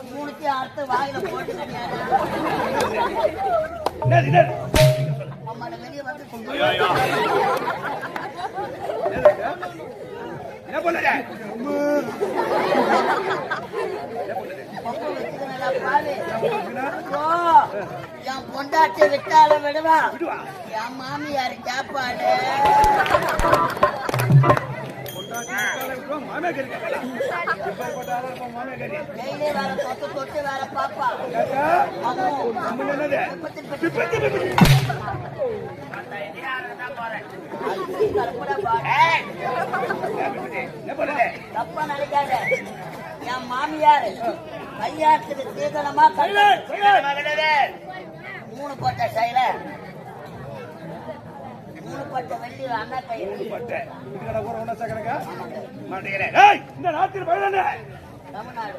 மூணுத்தி அறுத்து வாயில போட்டு அம்மாட வெளியே வந்து என்ன பண்ணுற என் பொண்டாட்டி விட்டால விடுவா என் மாமியாரு கேப்பாடு டெய்லி வேற தொட்டு தொட்டு வேற பாப்பா தப்பா நினைக்காத என் மாமியாரு கல்யாணத்துக்கு சீதனமா மூணு பட்ட சைல மூணு பட்ட வெள்ளி அண்ணா கையில் இந்த ராத்திரி தமிழ்நாடு